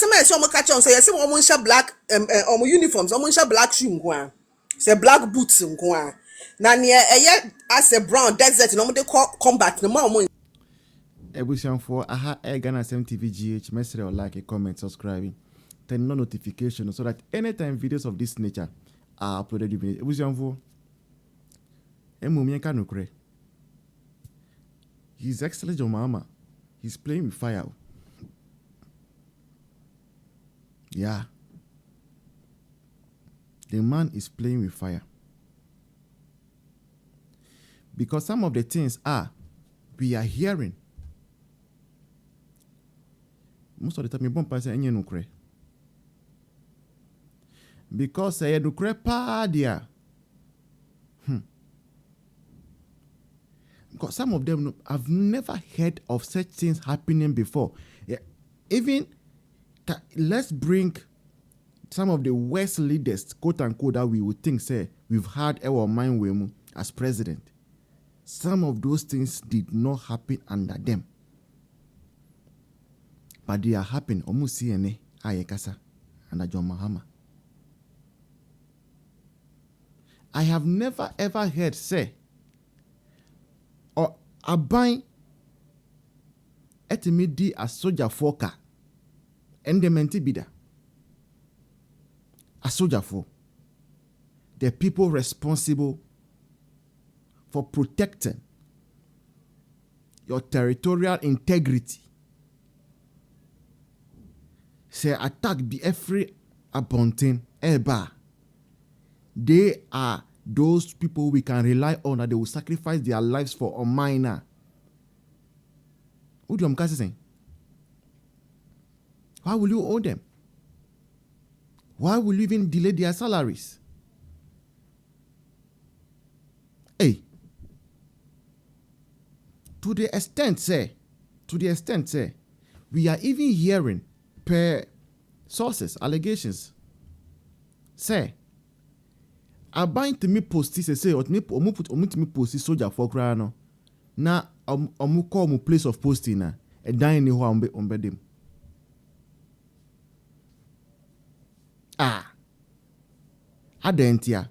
asema e so mo catch on say yes mo nsha black omo uniforms omo nsha black shoe nko a say black boots nko a na ne eye as a brown desert no mo de combat no ma omo Ebusianfo aha Ghana TV GH Ministerial like, comment, subscribing, turn on notification so that anytime videos of this nature are uploaded. Ebusianfo Emumien Kanukre. His Excellency Eeii Mahama, he's playing with fire. Yeah. The man is playing with fire. Because some of the things we are hearing. Most of the time, you won't pass any nukre. Because I nukre pa dia. Because some of them have never heard of such things happening before. Yeah. Even let's bring some of the worst leaders, quote unquote, that we would think say we've had our mind with as president. Some of those things did not happen under them. But they are happening. Almost CNA, Ayɛka, and Eeii Mahama. I have never ever heard say or aban etimi di a soldier foka endementi bida. A soldier for the people responsible for protecting your territorial integrity. Say attack be every abonting eba. They are those people we can rely on that they will sacrifice their lives for a minor. What do you saying? Why will you owe them? Why will you even delay their salaries? Hey, to the extent say, we are even hearing per sources, allegations, say, aban to me post this say or me put to me post soldier for cry no. Na omu call mu place of posting na e dan ni ho ombe dem. Adentia.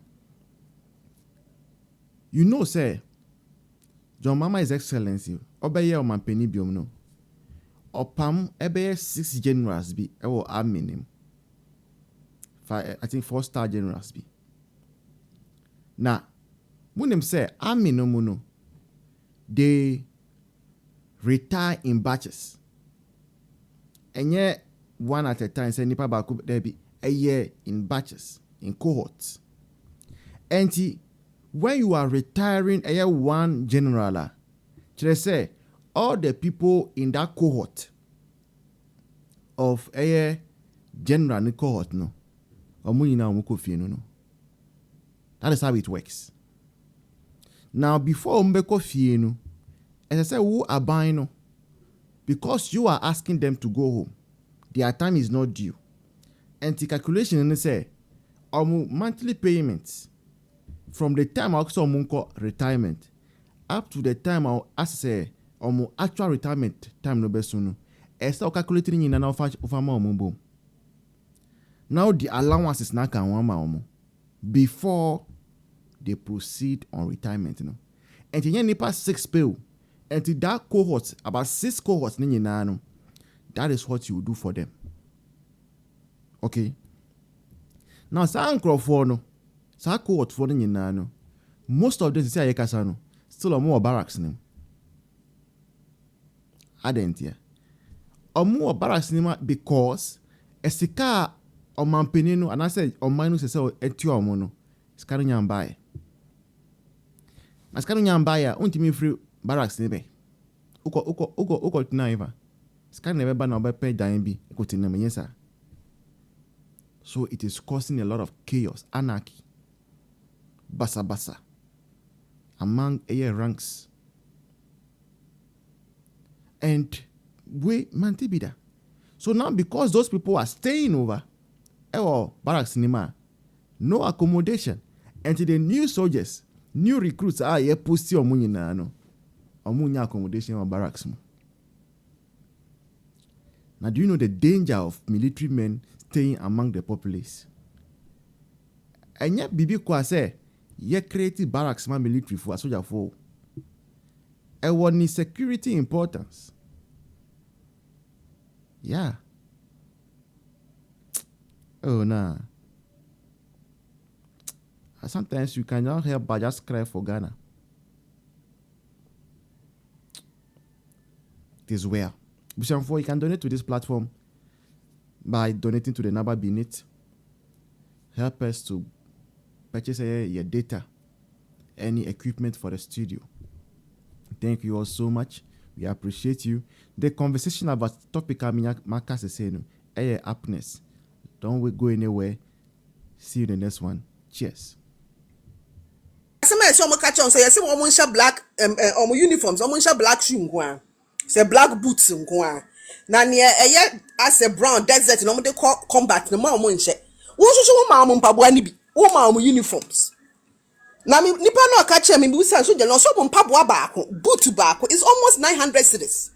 You know say Eeii Mahama His Excellency obeye o mampeni biom no. Opam ebe 6 generals bi ewo army nim. I think 4-star generals bi. Now, munim say army no muno. They retire in batches. Enye one at a time say nipa baku debi a year in batches, in cohorts. And when you are retiring a year one general, say all the people in that cohort of a year general cohort no. No. That is how it works. Now, before umbeko fienu, as I say, who are buying no, because you are asking them to go home, their time is not due. And the calculation and say, monthly payments from the time I saw munko retirement up to the time I say actual retirement time no besuno. Esa calculating in an offer boom. Now the allowance is not can before they proceed on retirement. You know? And you nipa 6 pay. And to that cohort, about 6 cohorts, that is what you do for them. Okay. Now, some crowd no, some cohort for no. Most of them say Ayɛka still more barracks name. Aden here. More barracks name because esika o mampenino and I said o minu se etio omono. Skanu nyambaye. Askanu nyambaye untimi free barracks nebe. Uko tina eva. Skanu nebe ba na obepe dan bi ekotina menyesa. So it is causing a lot of chaos, anarchy, basa among air ranks. And we mantibida. So now because those people are staying over, barracks cinema, no accommodation, and to the new soldiers, new recruits are here posting omunya accommodation or barracks. Now, do you know the danger of military men staying among the populace? And yet, Bibi Kwa say, ye create barracks ma military for a soldier for. And what is security importance? Yeah. Oh, nah. Sometimes you cannot help but just cry for Ghana. It is well. Before you can donate to this platform by donating to the number beneath. Help us to purchase your data, any equipment for the studio. Thank you all so much. We appreciate you. The conversation about topic Marcus is saying, happiness. Don't go anywhere. See you in the next one. Cheers. Some catch on say yes, black uniforms, black shoe say black boots na near as a brown desert no dey call combat no ma omunche wo so ma mpaboa ni bi wo ma uniforms na me nipa no catch me bi say so je no so mpaboa baako boot baako is almost 900 cedis.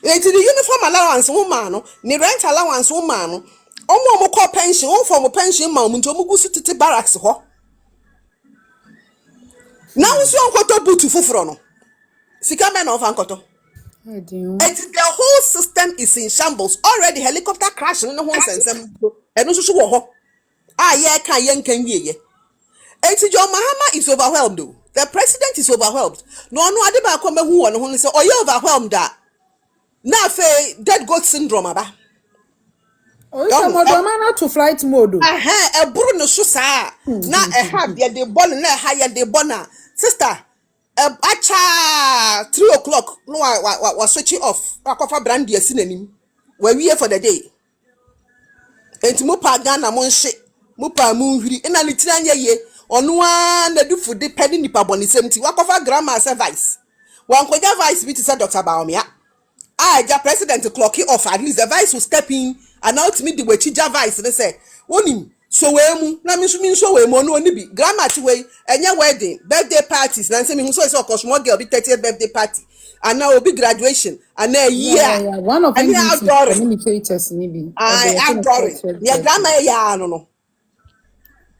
The uniform allowance wo ma no ni rent allowance wo ma no omo call pension wo for pension ma omunche omugu su tete barracks ho. Now we see on boot fufuro no. Sika men of ankoto. And the whole system is in shambles. Already helicopter crashing in the whole sense. And also wo. Ayɛka yenken ye. Eeii Mahama is overwhelmed though. The president is overwhelmed. No ade ba ko mehu won ho say oye overwhelmed that. Na fe dead goat syndrome aba. Oh, it's to flight mode. E buru no so saa. Na have de born na ha de born. Sister, acha 3 o'clock. No, I switching off. I cover brandy sinanim. We're here for the day. And to Mupa Ghana Monshi, Mupa Moonri, and a little ye, on one the do for the penny nipa boni 70. What cover grandma vice? One could vice be to say Dr. Baumia. I, the president to clock it off. At least the vice will step in and out to meet the Wechija vice. They say, Wonim. So we na me so we no ni bi grandma ti we enya wedding birthday parties na say me so is of small girl be 30th birthday party and now be graduation and a year yeah. One of them communicators ni bi outdooring ya grandma ya no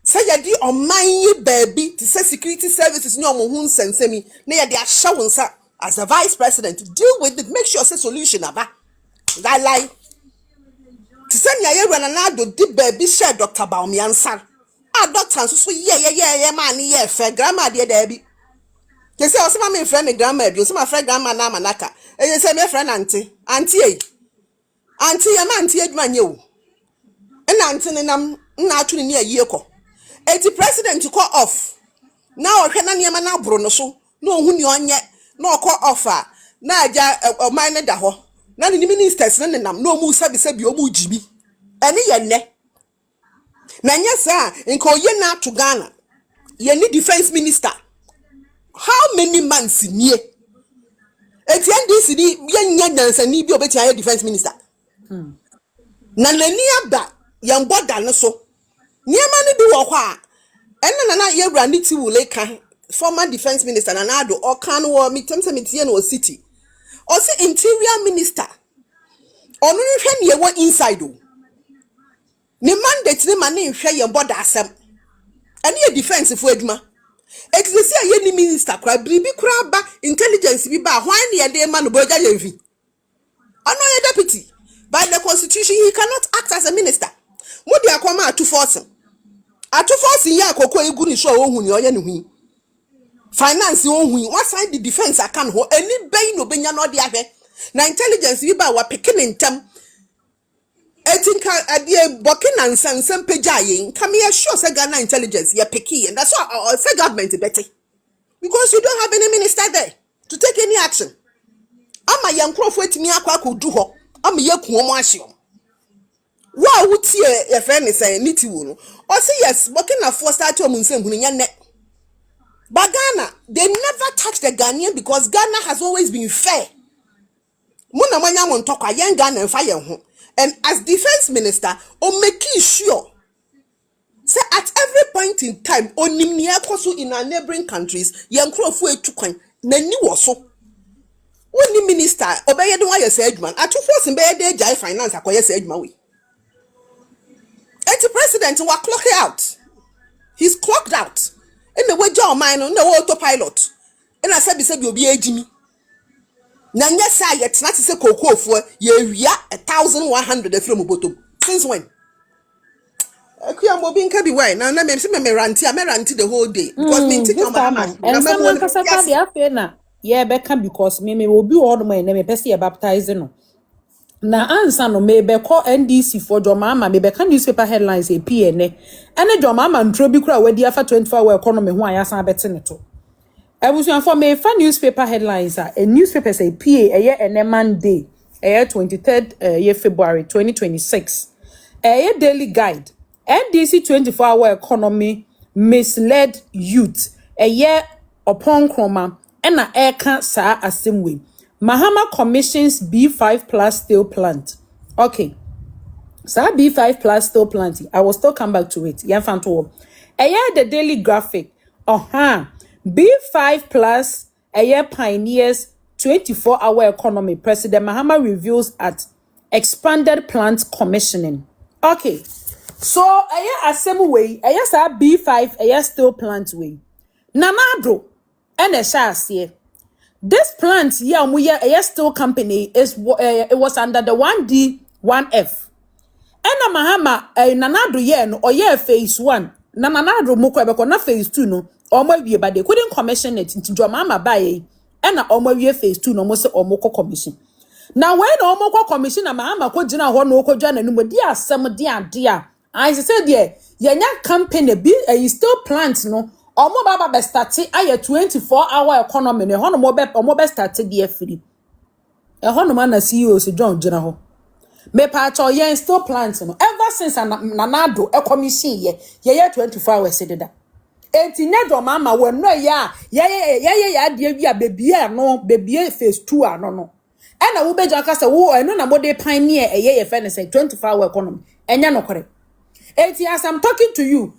say ya di oman baby to say security services ni omo hu nsensemi na ya di ahya wonsa as a vice president deal with it, make sure say solution aba that lie. To send ya run na do di baby share Dr. Baumiansar. Doctor so yeah man yeah fair grandma dey there bi. You say osema me friend me grandma bi, osema friend grandma na manaka. E you say me friend auntie e. Auntie ya ma auntie aduma nye o. E na auntie ne nam na atu ne ayi ko. Eti president call off. Na ohwe na niam na bro no so. Na ohun ni onye na call off a. Na aja oman ne da ho. Na the ministers ne nam no mu sabi omu jibi ene ye ne na nya sa nko ye na to Ghana ye ni defense minister how many months nie eti NDC ni ye nya dansa ni bi obeti aye defense minister na nani aba ye mboda ne so niema ne bi wo hɔ a ene na ye wura ni ti wule kan former defense minister na ado o kan wo mitem se mitie no city or say interior minister onu hwe ne wo inside o ne mandate ne mane hwe ye border asem ene ye defense fo aduma exisi aye ni minister kwa bribi kura ba intelligence bi ba hwan ne ye de ma no boja ye mfi ano ye deputy by the constitution he cannot act as a minister mudi akoma atu force ya akoko egu ni so ohun ni oye ne hu finance ohun what side the defense akan ho eni ben no benya no de ahwe na intelligence bi ba wa picking ntem etinka adie bokina nsensem pejaye come here sure say Ghana intelligence ya picky and that's why our government better because you don't have any minister there to take any action ama yankrofo etimi akwa kodu ho ama yaku omo ahye wa wutie ya friend say niti wo no o say yes bokina for start omo nsem hunu nya ne. But Ghana, they never touch the Ghanaian because Ghana has always been fair. Muna manya montokwa yen Ghana and fire ho. And as defense minister, o make sure say at every point in time, onimni ekoso in our neighboring countries, yen krofo etukwan nani wo so. When the minister obey the one you say man, I 2 force in bed they jai finance akoye say adwuma we. The president will clock out. He's clocked out. In the way John mine on the autopilot. And I said you'll be a Jimmy. Na nyesa yet not say cocoa for ye 1,100 from bottom. Since when? Akuya mo bin ka bi why na me say me ranti the whole day because me take on my and someone kasaka dey afa na ye beka because me will be all my na me pese ye baptizing no. Na ansa no me be call NDC for Jomama me be can newspaper headlines e PNE ene Jomama ntro bi kura wadi afa 24 hour economy ho ayasan bete ne to ebusuan for me fa newspaper headlines a newspaper say PA eye ene Monday eye 23rd year February 2026 eye daily guide NDC 24 hour economy misled youth eye upon chroma ena Ayɛka saa assemble Mahama commissions B5 plus steel plant. Okay. So B5 plus steel plant. I will still come back to it. The daily graphic. B5 plus pioneers 24-hour economy. President Mahama reveals at expanded plant commissioning. Okay. So assembly way. Sa B5 steel plant way. Nanado. And a share. This plant, a steel company is it was under the 1D 1F. And Mahama nanado no or phase 1. Na nanado mukwe na phase 2 no or but they couldn't commission it into Mama buy and na phase 2 no most or moko commission. Now when omoko commission na Mahama ko jina ho no ko jana no mo dia asem dia. I said there yenya company be a steel plant no Omo baba be starti aye 24-hour economy ne hono mo be starti de afiri. E hono man na CEO se John gina ho. Me pa cho yen still plant no ever since nanado e commission ye 24 hours sededa. Enti ne do mama we no ya de bia bebia no bebia phase 2 ano no. E na wo beja ka se wo eno na mode pioneer ye fe ne say 24-hour economy. Enya no kore. Enti as I'm talking to you,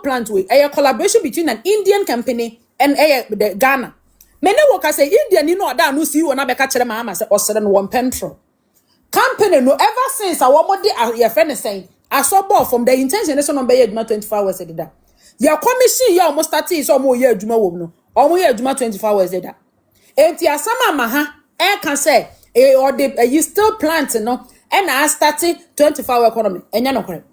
plant way a collaboration between an Indian company and the Ghana. Many workers say Indian you know that no see when I be catch them Mahama say or no one petrol company no ever since I want your friend is saying I saw ball from the intention is on be 24 hours a day. Your commission you almost 30 is almost year juma wo no almost year juma 24 hours a day. Enti asama maha can say or the you still plant no and I started 24-hour economy enya no correct.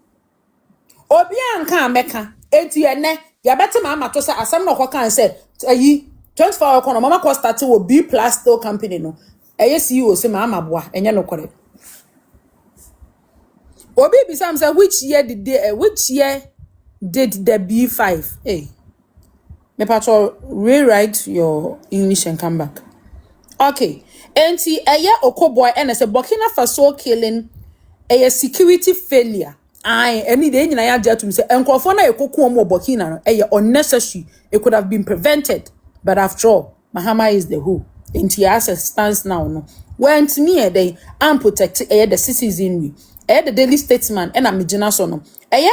Obi anka meka enti ene ya bete mama to say asam no kan say ayi 24-hour economy mama ko start wo B plus steel company no CEO say mama boa enye no kore Obi bisam say which year did the B5 me patro rewrite your English and come back. Okay enti okoboy ene say Burkina Faso killing a security failure. Any day in I to say encofo na ekoku omo Burkina no unnecessary. It could have been prevented, but after all Mahama is the who into access stands now no when to me they protect the citizenry the daily statesman and amigina so no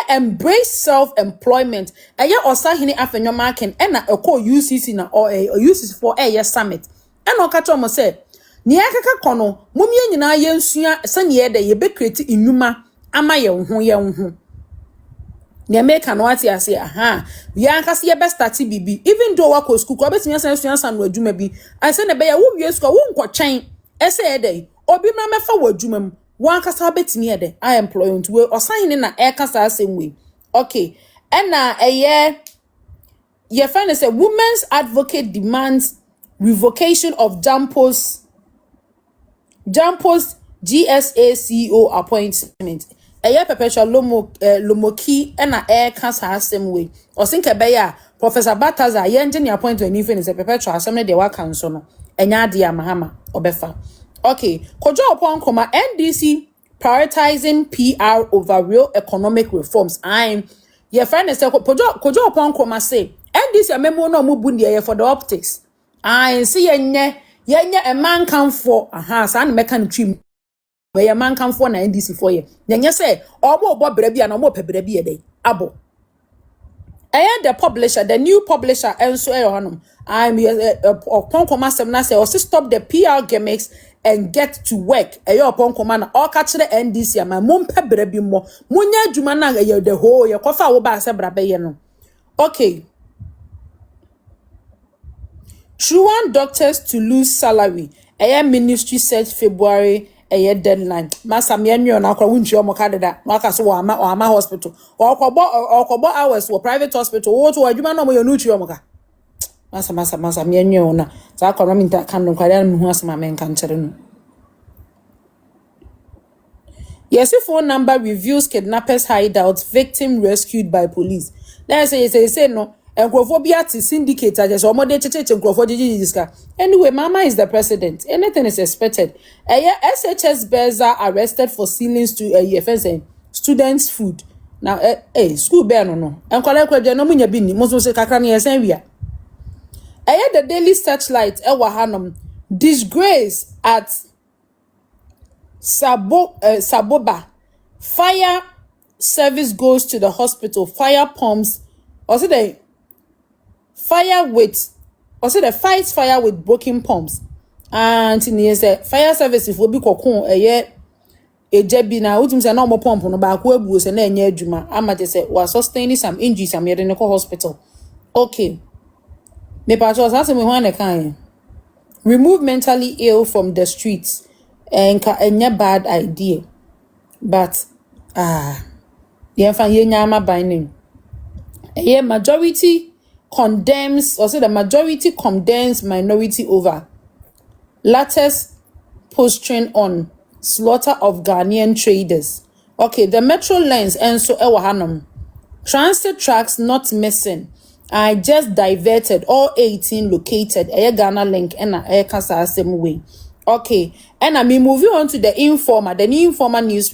embrace self-employment osahini afenyo marking and a call UCC na or UCC for summit and okato mo say ni akaka kono mumye nyina yensua sane de ye be create inuma ama ye ho ne make no ati ase ya ankase ye best start bibi even though wa ko school ko betimi asan no adwuma bi I say ne be ya wo wie school wo nko twen ese ye dey obi ma mefa wo adwuma mu wo ankasa betimi ye dey I employment we osan na ekasa asem we okay and na ye find say women's advocate demands revocation of Jampo's GSA CEO appointment. Perpetual Lomoki and Ayɛka asem way. Or think a Professor Bataza yenjini appointment even is a perpetual assembly de wa council no. Enya dia Mahama obefa. Okay, kojo upon koma NDC prioritizing PR over real economic reforms. Your friend is kojo upon koma say NDC memo no mu bundi for the optics. See yenye a man come for san mekan trim. Where your man come for na NDC for ye. Then you say, obo bra bia na omo pe bra bia dey. Abo. the publisher, the new publisher, and so I'm upon command seminar say also stop the PR gimmicks and get to work. Upon command all catch the NDC my mum pebre more. Munya jumana the whole your cofa will bass no. Okay. Truan doctors to lose salary. Ministry says February deadline. Masa mienyo na kwa wunchi omo kadeda. Waka so wa ama hospital. Or kobo hours wo private hospital. Wo to adwuma no mo yonuchi omo ka. Masa mienyo na. Za kwa rami nta kan no kwa ya mu asema men kan chere no. Yes, phone number reveals kidnappers hideouts, victim rescued by police. Let's say no. Enkrofobia to syndicate just omode cheche enkrofo Anyway, Mama is the president. Anything is expected. SHS bears are arrested for stealing students' food. Now, school bear no. Enkwale kwebje no munya bi ni mo se kakra na yesen wia. The Daily Searchlight hanom disgrace at Saboba. Fire service goes to the hospital. Fire pumps. Also the fights fire with broken pumps. And in the fire service if we be kokon ejebi na utum say na mo pump no ba ko abu se na enye adwuma amate say was sustaining some injuries am yede no hospital. Okay. Me patrol say me ho na kan. Remove mentally ill from the streets and enye bad idea. But ye fan ye nyama by name. Majority condemns, or say the majority condemns minority over. Latest posturing on slaughter of Ghanaian traders. Okay, the Metro lines and so ewahanum. Transit tracks not missing. I just diverted all 18 located. Ghana link and Ayɛka same way. Okay, and I mean moving on to the informer, the new informer news.